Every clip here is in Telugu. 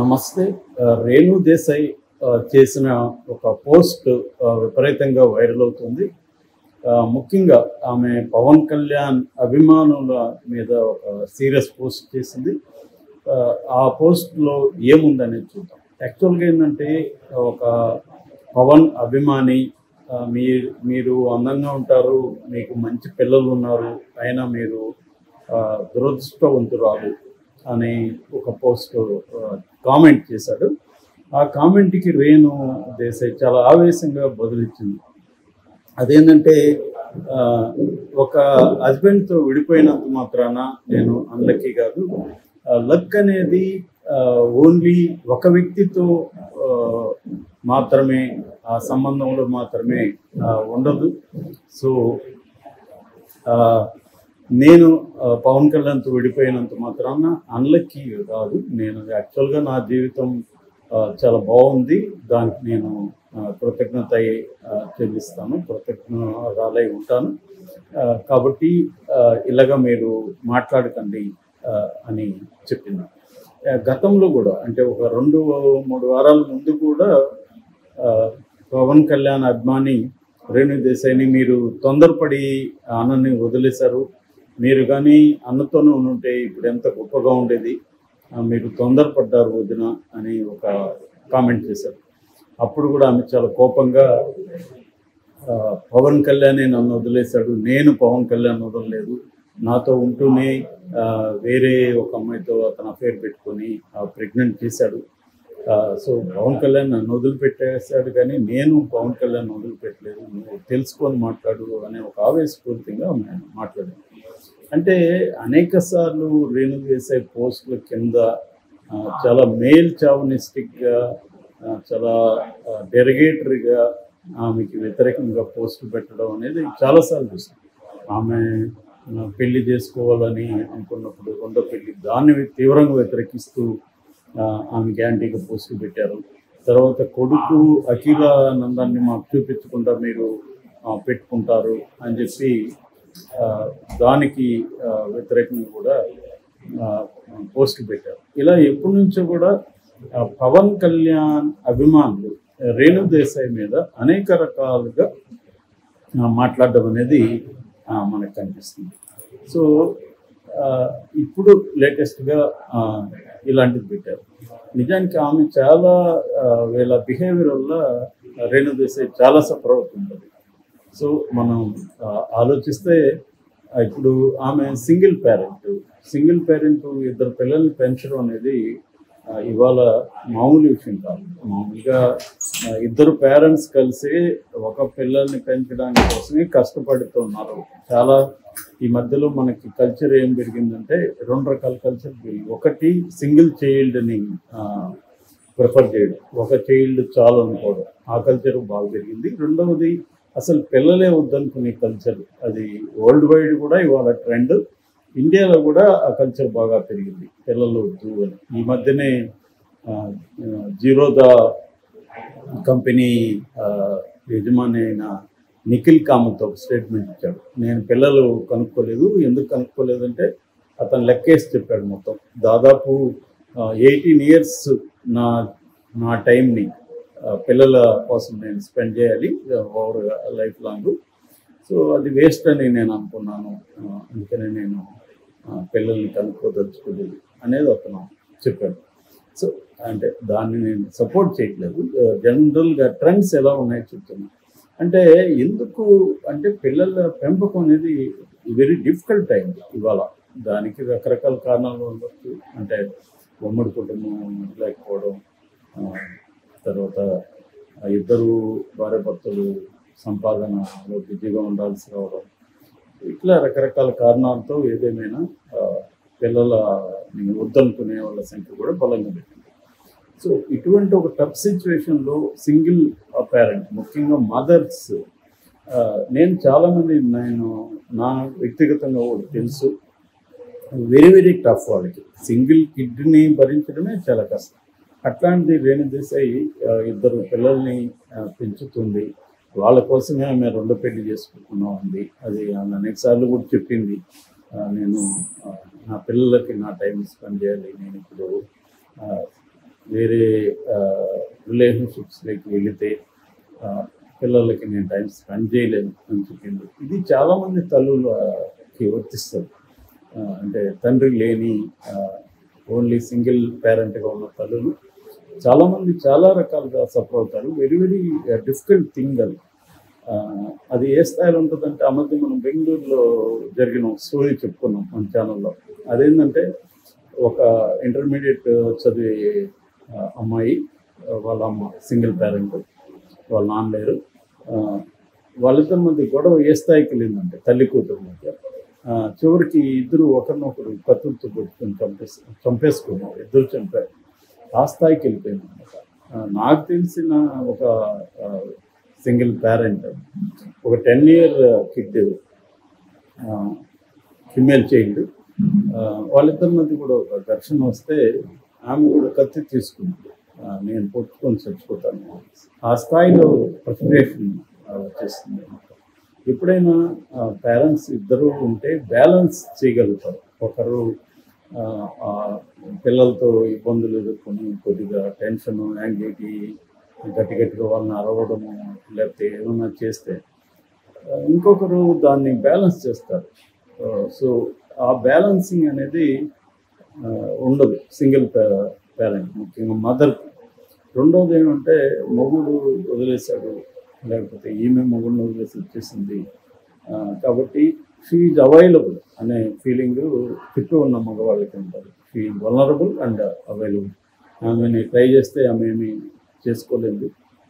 నమస్తే. రేణు దేశాయ్ చేసిన ఒక పోస్ట్ విపరీతంగా వైరల్ అవుతుంది. ముఖ్యంగా ఆమె పవన్ కళ్యాణ్ అభిమానుల మీద ఒక సీరియస్ పోస్ట్ చేసింది. ఆ పోస్ట్లో ఏముందనేది చూద్దాం. యాక్చువల్గా ఏంటంటే, ఒక పవన్ అభిమాని మీరు అందంగా ఉంటారు, మీకు మంచి పిల్లలు ఉన్నారు, అయినా మీరు దురదృష్టవంతురాలు అని ఒక పోస్ట్ కామెంట్ చేశాడు. ఆ కామెంట్కి రేణు దేశాయ్ చాలా ఆవేశంగా బదులిచ్చింది. అదేంటంటే, ఒక హస్బెండ్తో విడిపోయినంత మాత్రాన నేను అన్లక్కీ కాదు. లక్ అనేది ఓన్లీ ఒక వ్యక్తితో మాత్రమే, ఆ సంబంధంలో మాత్రమే ఉండదు. సో నేను పవన్ కళ్యాణ్తో విడిపోయినంత మాత్రాన అన్లక్కీ కాదు. నేను యాక్చువల్గా నా జీవితం చాలా బాగుంది, దానికి నేను కృతజ్ఞత చెల్లిస్తాను, కృతజ్ఞరాలై ఉంటాను. కాబట్టి ఇలాగా మీరు మాట్లాడకండి అని చెప్పింది. గతంలో కూడా, అంటే ఒక 2-3 వారాల ముందు కూడా పవన్ కళ్యాణ్ అభిమాని రేణు దేశాయ్ని మీరు తొందరపడి అన్నని వదిలేశారు, మీరు కానీ అన్నతోనే ఉంటే ఇప్పుడు ఎంత గొప్పగా ఉండేది, మీరు తొందరపడ్డారు వదిన అని ఒక కామెంట్ చేశారు. అప్పుడు కూడా ఆమె చాలా కోపంగా, పవన్ కళ్యాణే నన్ను వదిలేశాడు, నేను పవన్ కళ్యాణ్ వదలలేదు, నాతో ఉంటూనే వేరే ఒక అమ్మాయితో అతను అఫేర్ పెట్టుకొని ప్రెగ్నెంట్ చేశాడు. సో పవన్ కళ్యాణ్ నన్ను వదిలిపెట్టేశాడు, కానీ నేను పవన్ కళ్యాణ్ వదిలిపెట్టలేదు, నువ్వు తెలుసుకొని మాట్లాడు అనే ఒక ఆవేశపూరితంగా మాట్లాడాను. అంటే అనేక సార్లు రేణు దేశాయ్ పోస్టుల కింద చాలా మేల్ చావనిస్టిక్గా, చాలా డెరిగేటరీగా ఆమెకి వ్యతిరేకంగా పోస్టులు పెట్టడం అనేది చాలాసార్లు చూస్తాం. ఆమె పెళ్లి చేసుకోవాలని అనుకున్నప్పుడు రెండో పెళ్లి, దాన్ని తీవ్రంగా వ్యతిరేకిస్తూ ఆమెకి యాంటీగా పోస్టులు పెట్టారు. తర్వాత కొడుకు అఖిలానందాన్ని మాకు చూపించకుండా మీరు పెట్టుకుంటారు అని చెప్పి దానికి వ్యతిరేకంగా కూడా పోస్టులు పెట్టారు. ఇలా ఎప్పటి నుంచో కూడా పవన్ కళ్యాణ్ అభిమానులు రేణు దేశాయ్ మీద అనేక రకాలుగా మాట్లాడడం అనేది మనకు కనిపిస్తుంది. సో ఇప్పుడు లేటెస్ట్గా ఇలాంటిది పెట్టారు. నిజానికి ఆమె చాలా వీళ్ళ బిహేవియర్ వల్ల రేణు దేశాయ్ చాలా సఫర్ అవుతుంటుంది. సో మనం ఆలోచిస్తే, ఇప్పుడు ఆమె సింగిల్ పేరెంట్, 2 పిల్లల్ని పెంచడం అనేది ఇవాళ మామూలు విషయం కాదు. మామూలుగా 2 పేరెంట్స్ కలిసి ఒక పిల్లల్ని పెంచడానికి కోసమే కష్టపడుతున్నారు. చాలా ఈ మధ్యలో మనకి కల్చర్ ఏం పెరిగిందంటే, 2 రకాల కల్చర్ పెరిగింది. ఒకటి సింగిల్ చైల్డ్ని ప్రిఫర్ చేయడం, ఒక చైల్డ్ చాలు అనుకోవడం, ఆ కల్చర్ బాగా పెరిగింది. రెండవది అసలు పిల్లలే వద్దనుకునే కల్చర్, అది వరల్డ్ వైడ్ కూడా ఇవాళ ట్రెండ్. ఇండియాలో కూడా ఆ కల్చర్ బాగా పెరిగింది, పిల్లలు వద్దు అని. ఈ మధ్యనే జీరోదా కంపెనీ యజమాని అయిన నిఖిల్ కామత్ ఒక స్టేట్మెంట్ ఇచ్చాడు. నేను పిల్లలు కనుక్కోలేదు, ఎందుకు కనుక్కోలేదంటే అతను లెక్కేసి చెప్పాడు. మొత్తం దాదాపు 18 years నా టైంని పిల్లల కోసం నేను స్పెండ్ చేయాలి ఓవర్ లైఫ్ లాంగ్. సో అది వేస్ట్ అని నేను అనుకున్నాను, అందుకనే నేను పిల్లల్ని కనుక్కోదలుచుకోలేదు అనేది అతను చెప్పాడు. సో అంటే దాన్ని నేను సపోర్ట్ చేయట్లేదు, జనరల్గా ట్రెండ్స్ ఎలా ఉన్నాయో చెప్తున్నాను. అంటే ఎందుకు అంటే, పిల్లల పెంపకం అనేది వెరీ డిఫికల్ట్ అయింది ఇవాళ. దానికి రకరకాల కారణాలు ఉండొచ్చు. అంటే ఉమ్మడి కుటుంబం లేకపోవడం, తర్వాత 2 భార్యాభర్తలు సంపాదనలో బిజీగా ఉండాల్సి రావడం, ఇట్లా రకరకాల కారణాలతో ఏదేమైనా పిల్లలని వద్దనుకునే వాళ్ళ సంఖ్య కూడా బలంగా పెట్టింది. సో ఇటువంటి ఒక టఫ్ సిచ్యువేషన్లో సింగిల్ పేరెంట్, ముఖ్యంగా మదర్స్, నేను చాలామంది నా వ్యక్తిగతంగా కూడా తెలుసు, వెరీ వెరీ టఫ్. వాళ్ళకి సింగిల్ కిడ్ని భరించడమే చాలా కష్టం. అట్లాంటిది రేణు దేశాయ్ 2 పిల్లల్ని పెంచుతుంది. వాళ్ళ కోసమే ఆమె 2 పెళ్లి చేసుకుంటున్నాం అంది. అది ఆమె అనేక సార్లు కూడా చెప్పింది. నేను నా పిల్లలకి నా టైం స్పెండ్ చేయాలి, నేను ఇప్పుడు వేరే రిలేషన్షిప్స్లోకి వెళితే పిల్లలకి నేను టైం స్పెండ్ చేయలేను అని చెప్పింది. ఇది చాలామంది తల్లులకి వర్తిస్తుంది. అంటే తండ్రి లేని ఓన్లీ సింగిల్ పేరెంట్గా ఉన్న తల్లులు చాలామంది చాలా రకాలుగా సఫర్ అవుతారు. వెరీ వెరీ డిఫికల్ట్ థింగ్ అది. అది ఏ స్థాయిలో ఉంటుందంటే, ఆ మధ్య మనం బెంగళూరులో జరిగిన స్టోరీ చెప్పుకున్నాం మన ఛానల్లో. అదేంటంటే, ఒక ఇంటర్మీడియట్ చదివే అమ్మాయి, వాళ్ళ అమ్మ సింగిల్ పేరెంట్, వాళ్ళ నాన్న లేరు. వాళ్ళిద్దరి మధ్య గొడవ ఏ స్థాయికి వెళ్ళిందంటే, తల్లి కూతురు మధ్య చివరికి ఇద్దరు ఒకరినొకరు కత్తులతో కొట్టుకొని చంపేసుకున్నారు. ఇద్దరు చంపారు. ఆ స్థాయికి వెళ్ళిపోయింది అనమాట. నాకు తెలిసిన ఒక సింగిల్ పేరెంట్, ఒక 10 year కిడ్, ఫిమేల్ చైల్డ్, వాళ్ళిద్దరి మధ్య కూడా ఒక ఘర్షణ వస్తే ఆమె కూడా కత్తి తీసుకుంది. నేను కొట్టుకొని చచ్చిపోతాను. ఆ స్థాయిలో ఫ్రస్ట్రేషన్ వచ్చేస్తుంది అనమాట. ఎప్పుడైనా పేరెంట్స్ ఇద్దరు ఉంటే బ్యాలెన్స్ చేయగలుగుతారు. ఒకరు పిల్లలతో ఇబ్బందులు ఎదుర్కొని కొద్దిగా టెన్షన్, యాంగ్జైటీ, గట్టిగా వాళ్ళని అరవడము, లేకపోతే ఏమైనా చేస్తే ఇంకొకరు దాన్ని బ్యాలెన్స్ చేస్తారు. సో ఆ బ్యాలెన్సింగ్ అనేది ఉండదు సింగిల్ పేరెంట్, ముఖ్యంగా మదర్కి. రెండోది ఏమంటే, మొగుడు వదిలేశాడు, లేకపోతే ఈమె మొగుడిని వదిలేసి వచ్చేసింది కాబట్టి షీ ఈజ్ అవైలబుల్ అనే ఫీలింగ్ చుట్టూ ఉన్న మగవాళ్ళకి ఉంటుంది. She is vulnerable and available. ఆమెని ట్రై చేస్తే ఆమె ఏమి చేసుకోలేదు,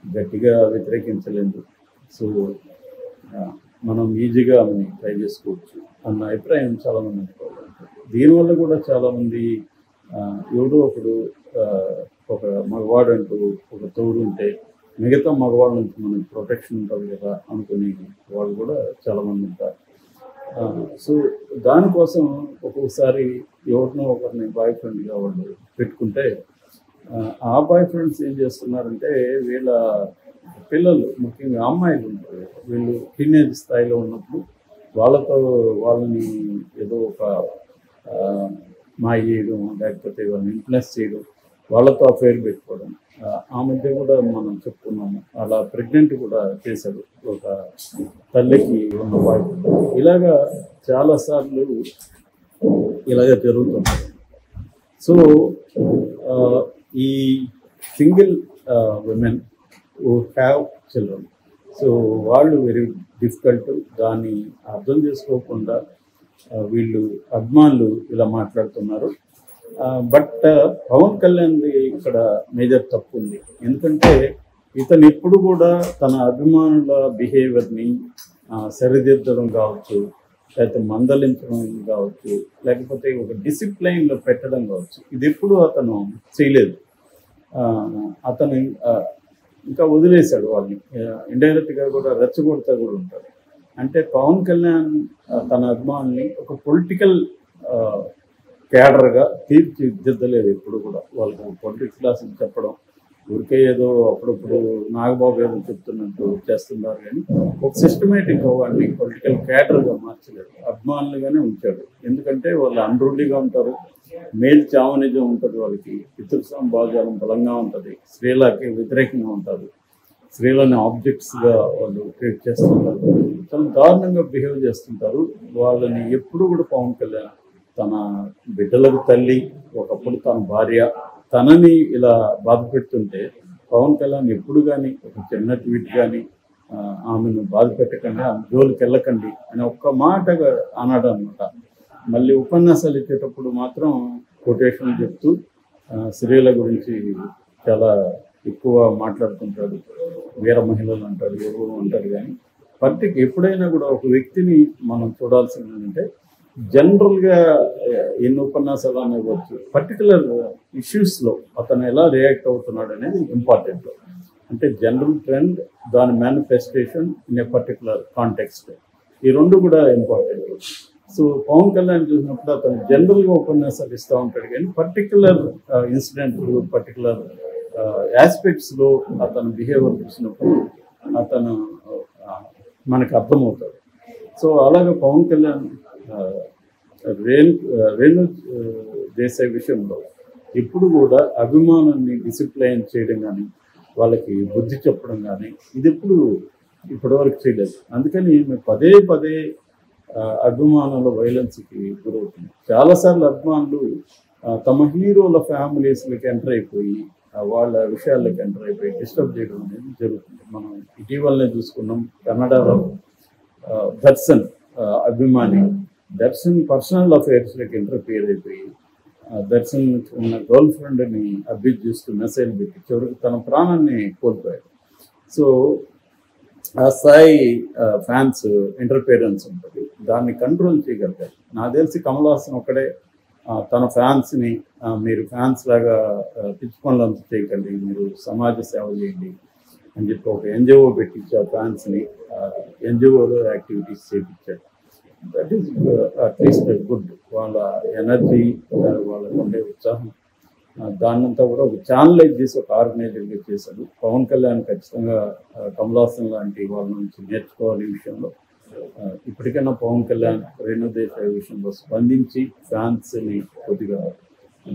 గట్టిగా వ్యతిరేకించలేదు. సో మనం ఈజీగా ఆమెని ట్రై చేసుకోవచ్చు అన్న అభిప్రాయం చాలామంది అనుకోవాలి. దీనివల్ల కూడా చాలామంది ఎవడో ఒకడు ఒక మగవాడు అంటూ ఒక తోడు ఉంటే మిగతా మగవాళ్ళ నుంచి మనకి ప్రొటెక్షన్ ఉంటుంది కదా అనుకుని వాళ్ళు కూడా చాలామంది ఉంటారు. సో దానికోసం ఒక్కొక్కసారి ఎవరినో ఒకరిని బాయ్ ఫ్రెండ్గా వాళ్ళు పెట్టుకుంటే, ఆ బాయ్ ఫ్రెండ్స్ ఏం చేస్తున్నారంటే, వీళ్ళ పిల్లలు, ముఖ్యంగా అమ్మాయిలు ఉంటారు, వీళ్ళు టీనేజ్ స్థాయిలో ఉన్నప్పుడు వాళ్ళని ఏదో ఒక మాయ చేయడం, లేకపోతే వాళ్ళని ఇన్ఫ్లుయెన్స్ చేయడం, వాళ్ళతో అఫైర్ పెట్టుకోవడం. ఆ మధ్య కూడా మనం చెప్పుకున్నాము, అలా ప్రెగ్నెంట్ కూడా చేశాడు ఒక తల్లికి ఉన్న బాయ్. ఇలాగా చాలాసార్లు ఇలాగ జరుగుతుంది. సో ఈ single women who have children, so వాళ్ళు వెరీ డిఫికల్ట్. దాన్ని అర్థం చేసుకోకుండా వీళ్ళు అభిమానులు ఇలా మాట్లాడుతున్నారు. బట్ పవన్ కళ్యాణ్ది ఇక్కడ మేజర్ తప్పు ఉంది. ఎందుకంటే ఇతను ఎప్పుడు కూడా తన అభిమానుల బిహేవియర్ని సరిదిద్దడం కావచ్చు, లేకపోతే మందలించడం కావచ్చు, లేకపోతే ఒక డిసిప్లైన్లో పెట్టడం కావచ్చు, ఇది ఎప్పుడు అతను చేయలేదు. అతను ఇంకా వదిలేశాడు వాళ్ళని. ఇండైరెక్ట్గా కూడా రెచ్చగొడతా కూడా ఉంటాడు. అంటే పవన్ కళ్యాణ్ తన అభిమానుల్ని ఒక పొలిటికల్ క్యాడర్గా తీర్చిదిద్దలేదు ఎప్పుడు కూడా. వాళ్ళకు పొలిటిక్స్ క్లాసులు చెప్పడం, ఊరికే ఏదో అప్పుడప్పుడు నాగబాబు ఏదో చెప్తున్నట్టు చేస్తున్నారు, కానీ ఒక సిస్టమేటిక్గా వాడిని పొలిటికల్ క్యాడర్గా మార్చలేదు, అభిమానులుగానే ఉంచాడు. ఎందుకంటే వాళ్ళు అన్రూఢీగా ఉంటారు, మేల్ చావనిజం ఉంటుంది వాళ్ళకి, పితృ భావజాలం బలంగా ఉంటుంది, స్త్రీలకి వ్యతిరేకంగా ఉంటారు, స్త్రీలని ఆబ్జెక్ట్స్గా వాళ్ళు ట్రీట్ చేస్తుంటారు, చాలా దారుణంగా బిహేవ్ చేస్తుంటారు. వాళ్ళని ఎప్పుడు కూడా పవన్ కళ్యాణ్ తన బిడ్డలకు తల్లి, ఒకప్పుడు తన భార్య, తనని ఇలా బాధ పెడుతుంటే పవన్ కళ్యాణ్ ఎప్పుడు కానీ ఒక చిన్న ట్వీట్ కానీ ఆమెను బాధ పెట్టకండి, ఆమె జోలికి వెళ్ళకండి అని ఒక్క మాటగా అన్నాడు అనమాట. మళ్ళీ ఉపన్యాసాలు ఇచ్చేటప్పుడు మాత్రం కొటేషన్లు చెప్తూ స్త్రీల గురించి చాలా ఎక్కువ మాట్లాడుతుంటాడు, వీర మహిళలు అంటాడు, ఎవరు అంటారు. కానీ ఎప్పుడైనా కూడా ఒక వ్యక్తిని మనం చూడాల్సింది ఏంటంటే, జనరల్గా ఎన్ని ఉపన్యాసాలు అనేవచ్చు, పర్టికులర్ ఇష్యూస్లో అతను ఎలా రియాక్ట్ అవుతున్నాడు అనేది ఇంపార్టెంట్. అంటే జనరల్ ట్రెండ్, దాని manifestation in a particular context, ఈ రెండు కూడా ఇంపార్టెంట్. సో పవన్ కళ్యాణ్ చూసినప్పుడు అతను జనరల్గా ఉపన్యాసాలు ఇస్తూ ఉంటాడు, కానీ పర్టికులర్ ఇన్సిడెంట్, పర్టికులర్ ఆస్పెక్ట్స్లో అతను బిహేవియర్ చూసినప్పుడు అతను మనకు అర్థమవుతాడు. సో అలాగే పవన్ కళ్యాణ్ రేణు దేశాయ్ విషయంలో ఎప్పుడు కూడా అభిమానాన్ని డిసిప్లైన్ చేయడం కానీ వాళ్ళకి బుద్ధి చెప్పడం కానీ ఇది ఎప్పుడు ఇప్పటివరకు చేయలేదు. అందుకని మేము పదే పదే అభిమానుల వైలెన్స్కి గురవుతుంది. చాలాసార్లు అభిమానులు తమ హీరోల ఫ్యామిలీస్కి ఎంటర్ అయిపోయి వాళ్ళ విషయాల్లోకి ఎంటర్ అయిపోయి డిస్టర్బ్ చేయడం అనేది జరుగుతుంది. మనం ఇటీవలనే చూసుకున్నాం కన్నడలో దర్శన్ అభిమాని దర్శన్ పర్సనల్ అఫైర్స్లోకి ఇంటర్ఫియర్ అయిపోయి దర్శన్ ఉన్న గర్ల్ ఫ్రెండ్ని అబ్యూజ్ చేస్తూ మెసేజ్ పెట్టి చివరికి తన ప్రాణాన్ని కోల్పోయాడు. సో ఆ స్థాయి ఫ్యాన్స్ ఇంటర్ఫియరెన్స్ ఉంటుంది, దాన్ని కంట్రోల్ చేయగలిగారు. నాకు తెలిసి కమల్ హాసన్ ఒక్కడే తన ఫ్యాన్స్ని మీరు ఫ్యాన్స్ లాగా పిచ్చి పనులంతా చేయకండి, మీరు సమాజ సేవ చేయండి అని చెప్పి ఒక ఎన్జిఓ పెట్టించి ఆ ఫ్యాన్స్ని ఎన్జిఓలో యాక్టివిటీస్ చేయించాడు. That is at least good. వాళ్ళ ఎనర్జీ, వాళ్ళకు ఉండే ఉత్సాహం, దాన్నంతా కూడా ఒక ఛానలైజ్ చేసి ఒక ఆర్గనైజర్గా చేశాడు. పవన్ కళ్యాణ్ ఖచ్చితంగా కమల్ హాసన్ లాంటి వాళ్ళ నుంచి నేర్చుకోవాలి ఈ విషయంలో. ఇప్పటికైనా పవన్ కళ్యాణ్ రేణుదేశాయ్ విషయంలో స్పందించి ఫ్యాన్స్ని కొద్దిగా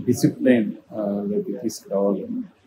డిసిప్లైన్ లోకి తీసుకురావాలని